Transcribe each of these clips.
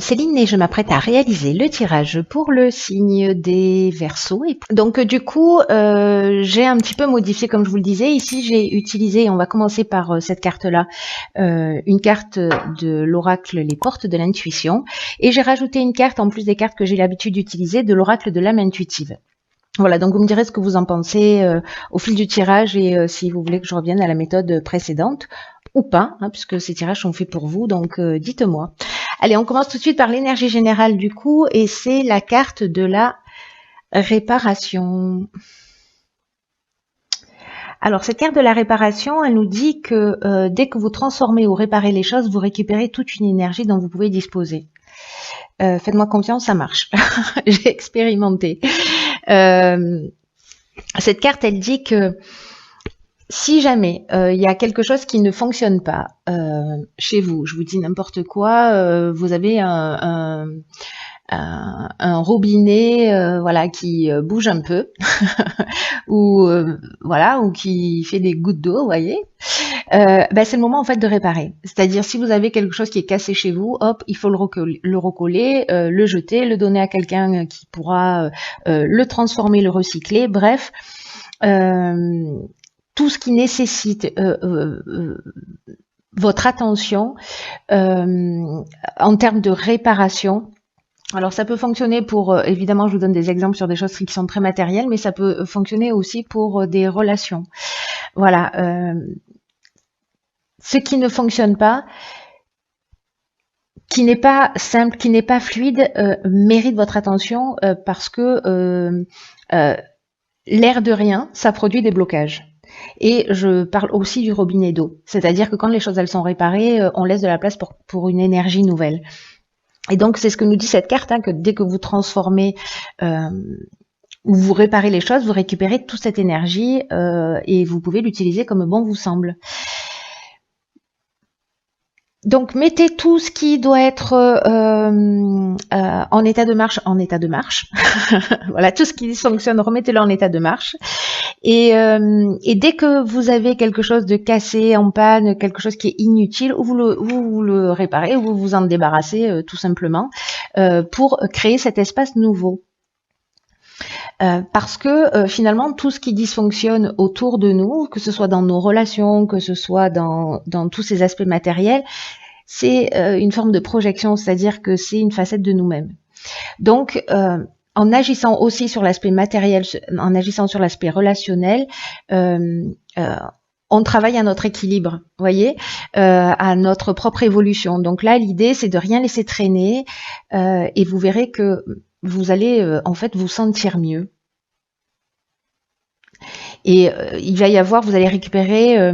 Céline et je m'apprête à réaliser le tirage pour le signe des Verseaux. Et donc du coup, j'ai un petit peu modifié, comme je vous le disais. Ici, j'ai utilisé, on va commencer par cette carte-là, une carte de l'oracle Les Portes de l'Intuition. Et j'ai rajouté une carte, en plus des cartes que j'ai l'habitude d'utiliser, de l'oracle de l'âme intuitive. Voilà, donc vous me direz ce que vous en pensez au fil du tirage et si vous voulez que je revienne à la méthode précédente ou pas, hein, puisque ces tirages sont faits pour vous, donc dites-moi. Allez, on commence tout de suite par l'énergie générale du coup, et c'est la carte de la réparation. Alors, cette carte de la réparation, elle nous dit que dès que vous transformez ou réparez les choses, vous récupérez toute une énergie dont vous pouvez disposer. Faites-moi confiance, ça marche. J'ai expérimenté. Cette carte, elle dit que si jamais il y a quelque chose qui ne fonctionne pas chez vous, je vous dis n'importe quoi, vous avez un robinet voilà qui bouge un peu ou voilà, ou qui fait des gouttes d'eau, vous voyez, c'est le moment en fait de réparer. C'est-à-dire si vous avez quelque chose qui est cassé chez vous, hop, il faut le recoller, le jeter, le donner à quelqu'un qui pourra le transformer, le recycler, bref, tout ce qui nécessite votre attention en termes de réparation. Alors ça peut fonctionner pour, évidemment je vous donne des exemples sur des choses qui sont très matérielles, mais ça peut fonctionner aussi pour des relations. Voilà, ce qui ne fonctionne pas, qui n'est pas simple, qui n'est pas fluide, mérite votre attention parce que l'air de rien, ça produit des blocages. Et je parle aussi du robinet d'eau, c'est-à-dire que quand les choses elles sont réparées, on laisse de la place pour une énergie nouvelle. Et donc c'est ce que nous dit cette carte, hein, que dès que vous transformez ou vous réparez les choses, vous récupérez toute cette énergie et vous pouvez l'utiliser comme bon vous semble. Donc mettez tout ce qui doit être en état de marche, voilà, tout ce qui fonctionne, remettez-le en état de marche. Et dès que vous avez quelque chose de cassé, en panne, quelque chose qui est inutile, vous le réparez, ou vous vous en débarrassez tout simplement pour créer cet espace nouveau. Parce que finalement, tout ce qui dysfonctionne autour de nous, que ce soit dans nos relations, que ce soit dans tous ces aspects matériels, c'est une forme de projection, c'est-à-dire que c'est une facette de nous-mêmes. Donc, en agissant aussi sur l'aspect matériel, en agissant sur l'aspect relationnel, on travaille à notre équilibre, vous voyez, à notre propre évolution. Donc là, l'idée, c'est de rien laisser traîner et vous verrez que vous allez en fait vous sentir mieux. Et il va y avoir, vous allez récupérer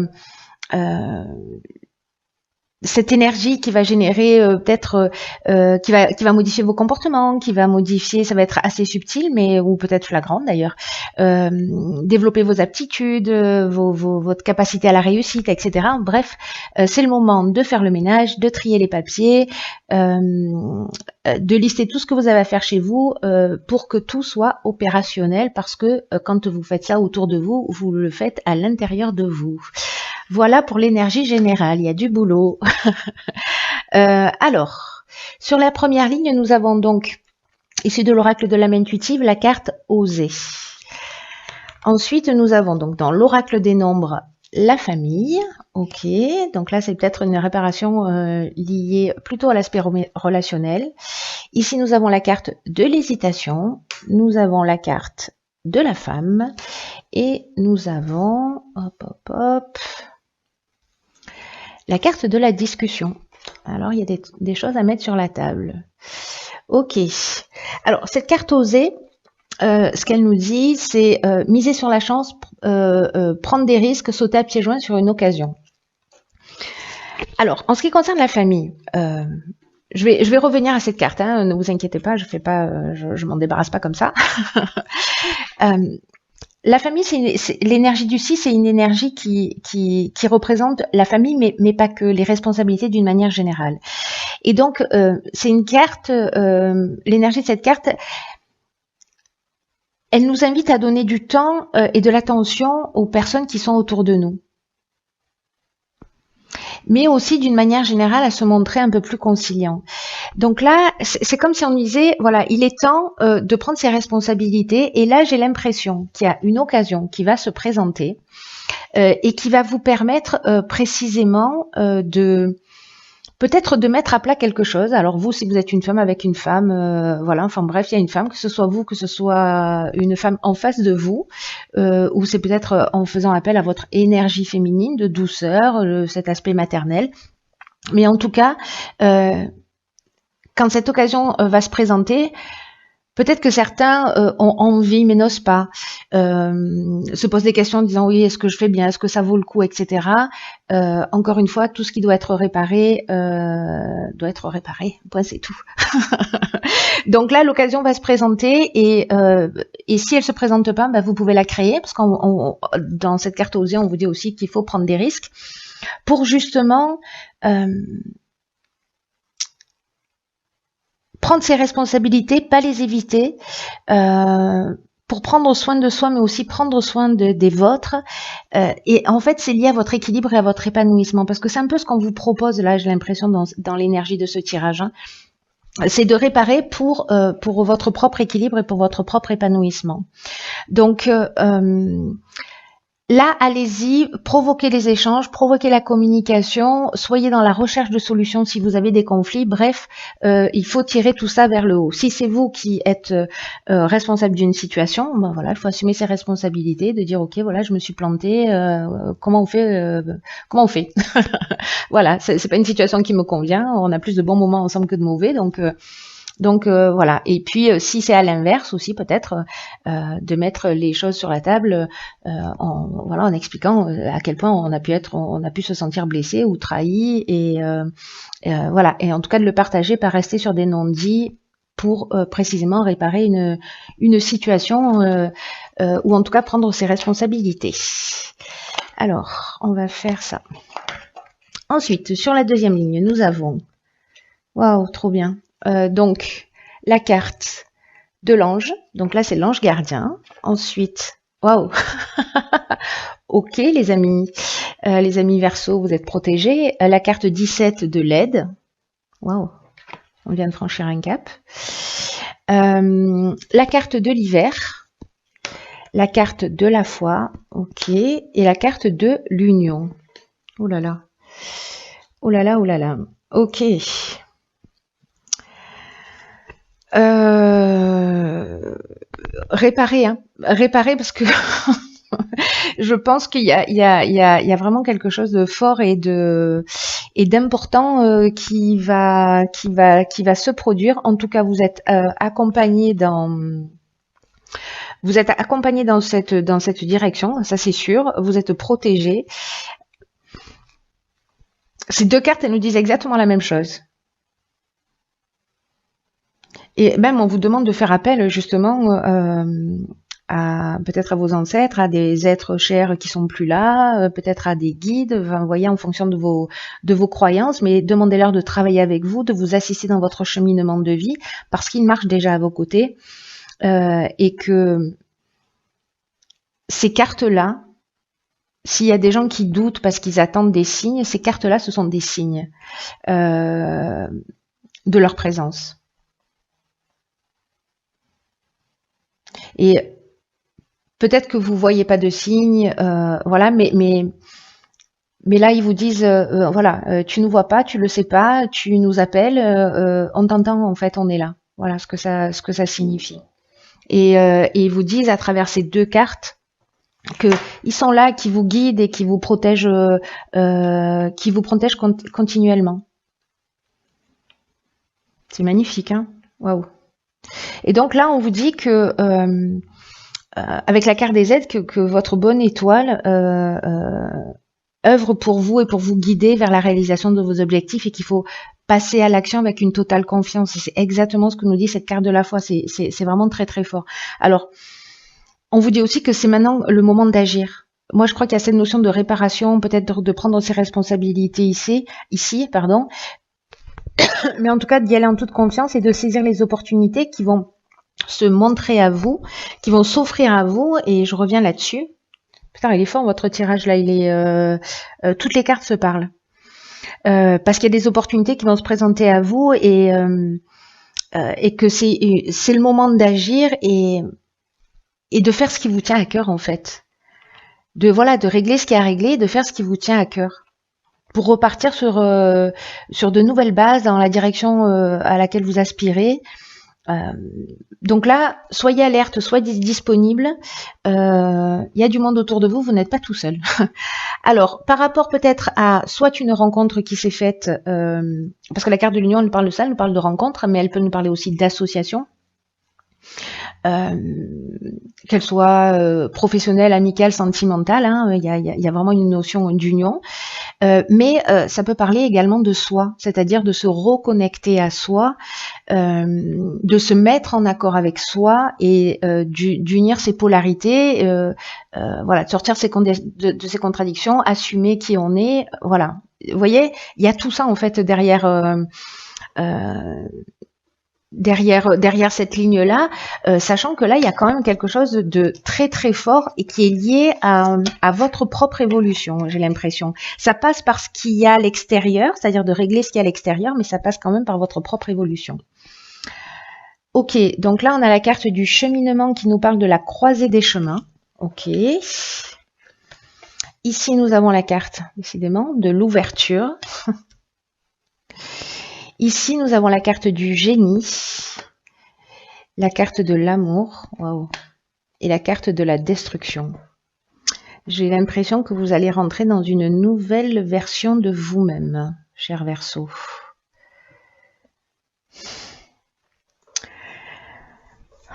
cette énergie qui va générer peut-être qui va modifier vos comportements, qui va modifier, ça va être assez subtil, mais ou peut-être flagrant d'ailleurs, développer vos aptitudes, votre capacité à la réussite, etc. Bref, c'est le moment de faire le ménage, de trier les papiers, de lister tout ce que vous avez à faire chez vous pour que tout soit opérationnel, parce que quand vous faites ça autour de vous, vous le faites à l'intérieur de vous. Voilà pour l'énergie générale, il y a du boulot. Alors, sur la première ligne, nous avons donc, issu de l'oracle de l'âme intuitive, la carte Oser. Ensuite, nous avons donc dans l'oracle des nombres, la famille. Ok, donc là, c'est peut-être une réparation liée plutôt à l'aspect relationnel. Ici, nous avons la carte de l'hésitation. Nous avons la carte de la femme. Et nous avons, la carte de la discussion. Alors, il y a des choses à mettre sur la table. Ok. Alors, cette carte Oser, ce qu'elle nous dit, c'est miser sur la chance, prendre des risques, sauter à pieds joints sur une occasion. Alors, en ce qui concerne la famille, je vais revenir à cette carte, hein, ne vous inquiétez pas, je m'en débarrasse pas comme ça. La famille, c'est l'énergie du 6, c'est une énergie qui représente la famille, mais pas que, les responsabilités d'une manière générale. Et donc, c'est une carte, l'énergie de cette carte, elle nous invite à donner du temps et de l'attention aux personnes qui sont autour de nous. mais aussi d'une manière générale à se montrer un peu plus conciliant. Donc là, c'est comme si on disait, voilà, il est temps de prendre ses responsabilités, et là j'ai l'impression qu'il y a une occasion qui va se présenter et qui va vous permettre précisément de peut-être de mettre à plat quelque chose. Alors vous, si vous êtes une femme avec une femme, voilà, enfin bref, il y a une femme, que ce soit vous, que ce soit une femme en face de vous, ou c'est peut-être en faisant appel à votre énergie féminine de douceur, cet aspect maternel. Mais en tout cas, quand cette occasion va se présenter, peut-être que certains ont envie mais n'osent pas, se posent des questions en disant oui, est-ce que je fais bien, est-ce que ça vaut le coup, etc. Encore une fois, tout ce qui doit être réparé, point, c'est tout. Donc là, l'occasion va se présenter, et si elle se présente pas, bah, vous pouvez la créer, parce qu'on dans cette carte oser, on vous dit aussi qu'il faut prendre des risques pour justement prendre ses responsabilités, pas les éviter, pour prendre soin de soi, mais aussi prendre soin des vôtres. Et en fait, c'est lié à votre équilibre et à votre épanouissement, parce que c'est un peu ce qu'on vous propose là, j'ai l'impression, dans l'énergie de ce tirage. Hein. C'est de réparer pour votre propre équilibre et pour votre propre épanouissement. Donc, là, allez-y, provoquez les échanges, provoquez la communication, soyez dans la recherche de solutions si vous avez des conflits. Bref, il faut tirer tout ça vers le haut. Si c'est vous qui êtes responsable d'une situation, ben voilà, il faut assumer ses responsabilités, de dire ok, voilà, je me suis plantée, comment on fait Voilà, c'est pas une situation qui me convient. On a plus de bons moments ensemble que de mauvais, donc voilà. Et puis si c'est à l'inverse aussi, peut-être de mettre les choses sur la table en expliquant à quel point on a pu se sentir blessé ou trahi, et voilà. Et en tout cas de le partager, pas rester sur des non-dits, pour précisément réparer une situation ou en tout cas prendre ses responsabilités. Alors, on va faire ça. Ensuite, sur la deuxième ligne, nous avons, waouh, trop bien. Donc, la carte de l'ange. Donc là, c'est l'ange gardien. Ensuite, waouh. Ok, les amis Verseau, vous êtes protégés. La carte 17 de l'aide. Waouh. On vient de franchir un cap. La carte de l'hiver. La carte de la foi. Ok. Et la carte de l'union. Oh là là. Oh là là, oh là là. Ok. Réparer parce que je pense qu'il y a vraiment quelque chose de fort et d'important qui va se produire. En tout cas, vous êtes accompagné dans cette direction, ça c'est sûr. Vous êtes protégé. Ces deux cartes, elles nous disent exactement la même chose. Et même on vous demande de faire appel justement peut-être à vos ancêtres, à des êtres chers qui sont plus là, peut-être à des guides, enfin, vous voyez, en fonction de vos croyances, mais demandez-leur de travailler avec vous, de vous assister dans votre cheminement de vie, parce qu'ils marchent déjà à vos côtés, et que ces cartes-là, s'il y a des gens qui doutent parce qu'ils attendent des signes, ces cartes-là, ce sont des signes de leur présence. Et peut-être que vous voyez pas de signes, voilà, mais là ils vous disent, voilà, tu nous vois pas, tu le sais pas, tu nous appelles, on t'entend, en fait, on est là. Voilà ce que ça signifie. Et ils vous disent à travers ces deux cartes que ils sont là, qui vous guident et qui vous protègent continuellement. C'est magnifique, hein? Waouh. Et donc là, on vous dit que avec la carte des aides, que votre bonne étoile œuvre pour vous et pour vous guider vers la réalisation de vos objectifs, et qu'il faut passer à l'action avec une totale confiance. Et c'est exactement ce que nous dit cette carte de la foi. C'est vraiment très très fort. Alors, on vous dit aussi que c'est maintenant le moment d'agir. Moi, je crois qu'il y a cette notion de réparation, peut-être de prendre ses responsabilités ici, pardon. Mais en tout cas, d'y aller en toute confiance et de saisir les opportunités qui vont se montrer à vous, qui vont s'offrir à vous. Et je reviens là-dessus. Putain, il est fort votre tirage là. Il est toutes les cartes se parlent. parce qu'il y a des opportunités qui vont se présenter à vous et que c'est le moment d'agir et de faire ce qui vous tient à cœur en fait. De régler ce qui est à régler, de faire ce qui vous tient à cœur pour repartir sur de nouvelles bases dans la direction à laquelle vous aspirez. Donc là, soyez alerte, soyez disponible. Il y a du monde autour de vous, vous n'êtes pas tout seul. Alors, par rapport peut-être à soit une rencontre qui s'est faite, parce que la carte de l'union, elle nous parle de ça, elle nous parle de rencontre, mais elle peut nous parler aussi d'association. Qu'elle soit professionnelle, amicale, sentimentale, hein, il y a vraiment une notion d'union, mais ça peut parler également de soi, c'est-à-dire de se reconnecter à soi, de se mettre en accord avec soi et d'unir ses polarités, voilà, de sortir de ses contradictions, assumer qui on est, voilà. Vous voyez, il y a tout ça en fait derrière cette ligne-là, sachant que là, il y a quand même quelque chose de très très fort et qui est lié à votre propre évolution, j'ai l'impression. Ça passe par ce qu'il y a à l'extérieur, c'est-à-dire de régler ce qu'il y a à l'extérieur, mais ça passe quand même par votre propre évolution. Ok, donc là, on a la carte du cheminement qui nous parle de la croisée des chemins. Ok. Ici, nous avons la carte, décidément, de l'ouverture. Ici, nous avons la carte du génie, la carte de l'amour, waouh, et la carte de la destruction. J'ai l'impression que vous allez rentrer dans une nouvelle version de vous-même, cher Verseau.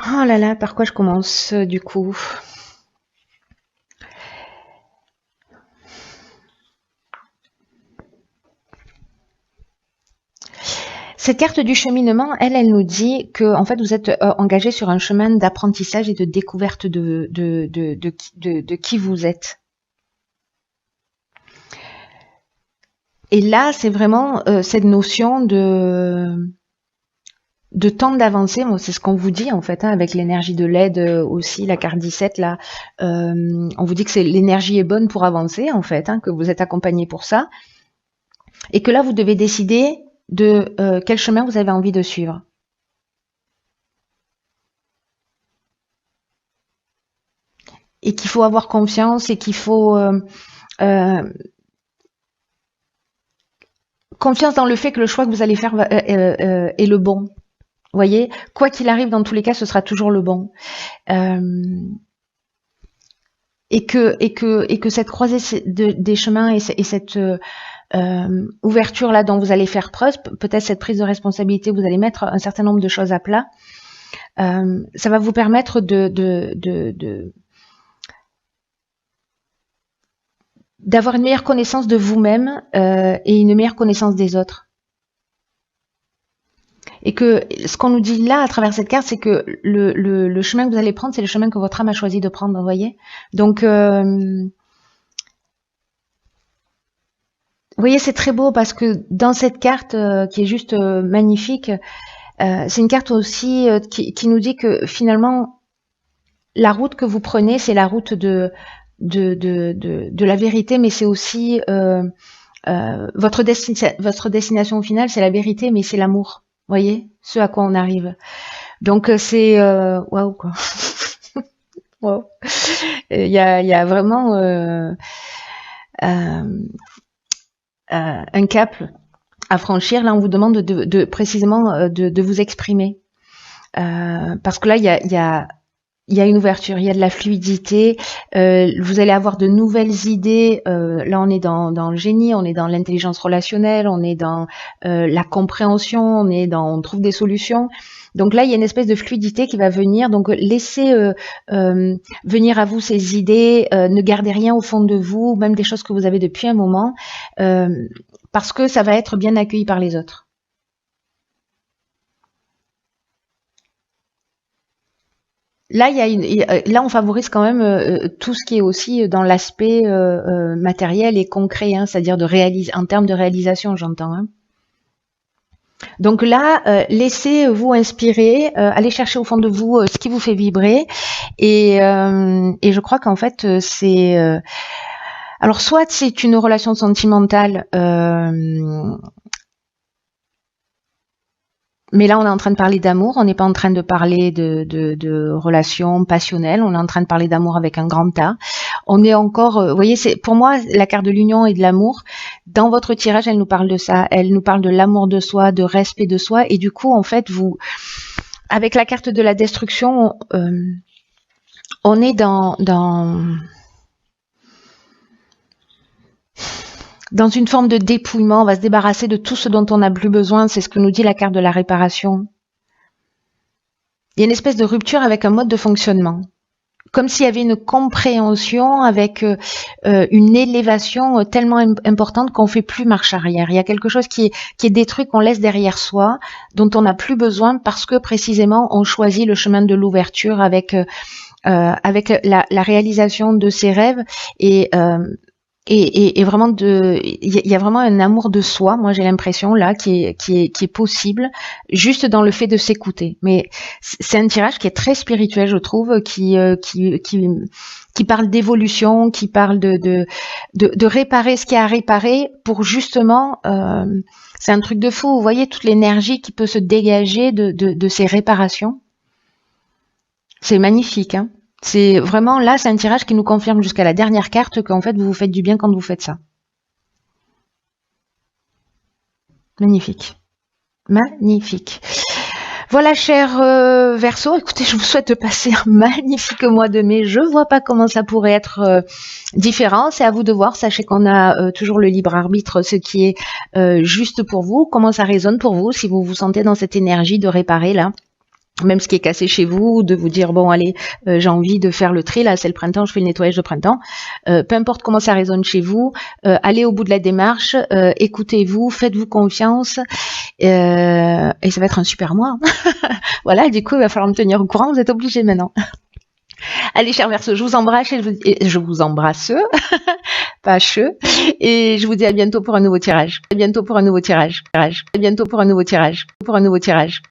Oh là là, par quoi je commence du coup ? Cette carte du cheminement, elle nous dit que en fait vous êtes engagé sur un chemin d'apprentissage et de découverte de qui vous êtes. Et là, c'est vraiment cette notion de temps d'avancée. Moi, c'est ce qu'on vous dit en fait, hein, avec l'énergie de l'aide aussi, la carte 17 là. On vous dit que l'énergie est bonne pour avancer en fait, hein, que vous êtes accompagné pour ça, et que là vous devez décider de quel chemin vous avez envie de suivre. Et qu'il faut avoir confiance et qu'il faut confiance dans le fait que le choix que vous allez faire est le bon. Vous voyez, quoi qu'il arrive, dans tous les cas, ce sera toujours le bon. Et que cette croisée des chemins et cette ouverture là dont vous allez faire preuve, peut-être cette prise de responsabilité, vous allez mettre un certain nombre de choses à plat. Ça va vous permettre d'avoir une meilleure connaissance de vous-même et une meilleure connaissance des autres. Et que ce qu'on nous dit là à travers cette carte, c'est que le chemin que vous allez prendre, c'est le chemin que votre âme a choisi de prendre, vous voyez. Donc vous voyez, c'est très beau parce que dans cette carte qui est juste magnifique, c'est une carte aussi qui nous dit que finalement, la route que vous prenez, c'est la route de la vérité, mais c'est aussi votre destination finale, c'est la vérité, mais c'est l'amour. Vous voyez, ce à quoi on arrive. Donc c'est waouh quoi. Wow. Il y a vraiment un cap à franchir. Là, on vous demande précisément de vous exprimer. Parce que là, il y a une ouverture, il y a de la fluidité, vous allez avoir de nouvelles idées. Là, on est dans le génie, on est dans l'intelligence relationnelle, on est dans la compréhension, on trouve des solutions. Donc là, il y a une espèce de fluidité qui va venir. Donc laissez venir à vous ces idées, ne gardez rien au fond de vous, même des choses que vous avez depuis un moment, parce que ça va être bien accueilli par les autres. Là, là, on favorise quand même tout ce qui est aussi dans l'aspect matériel et concret, hein, c'est-à-dire en termes de réalisation, j'entends. Hein. Donc là, laissez-vous inspirer, allez chercher au fond de vous ce qui vous fait vibrer, et je crois qu'en fait, c'est Alors, soit c'est une relation sentimentale, mais là, on est en train de parler d'amour, on n'est pas en train de parler de relations passionnelles, on est en train de parler d'amour avec un grand A. On est encore, vous voyez, c'est pour moi la carte de l'union et de l'amour. Dans votre tirage, elle nous parle de ça, elle nous parle de l'amour de soi, de respect de soi, et du coup, en fait, vous, avec la carte de la destruction, on est dans une forme de dépouillement, on va se débarrasser de tout ce dont on n'a plus besoin, c'est ce que nous dit la carte de la réparation. Il y a une espèce de rupture avec un mode de fonctionnement. Comme s'il y avait une compréhension avec une élévation tellement importante qu'on fait plus marche arrière. Il y a quelque chose qui est détruit, qu'on laisse derrière soi, dont on n'a plus besoin parce que précisément on choisit le chemin de l'ouverture avec la réalisation de ses rêves et vraiment il y a vraiment un amour de soi, moi j'ai l'impression là qui est possible juste dans le fait de s'écouter. Mais c'est un tirage qui est très spirituel, je trouve, qui parle d'évolution, qui parle de réparer ce qu'il y a à réparer pour justement c'est un truc de fou, vous voyez toute l'énergie qui peut se dégager de ces réparations. C'est magnifique, hein. C'est vraiment, là, c'est un tirage qui nous confirme jusqu'à la dernière carte qu'en fait, vous vous faites du bien quand vous faites ça. Magnifique. Magnifique. Voilà, cher Verseau, écoutez, je vous souhaite de passer un magnifique mois de mai. Je vois pas comment ça pourrait être différent. C'est à vous de voir. Sachez qu'on a toujours le libre arbitre, ce qui est juste pour vous. Comment ça résonne pour vous, si vous vous sentez dans cette énergie de réparer, là. Même ce qui est cassé chez vous, de vous dire bon allez, j'ai envie de faire le tri, là c'est le printemps, je fais le nettoyage de printemps. Peu importe comment ça résonne chez vous, allez au bout de la démarche, écoutez-vous, faites-vous confiance, et ça va être un super mois. Voilà, du coup il va falloir me tenir au courant, vous êtes obligés maintenant. Allez, chers Verseaux, je vous embrasse et je vous embrasse, pas che, et je vous dis à bientôt pour un nouveau tirage. À bientôt pour un nouveau tirage. À bientôt pour un nouveau tirage. Pour un nouveau tirage.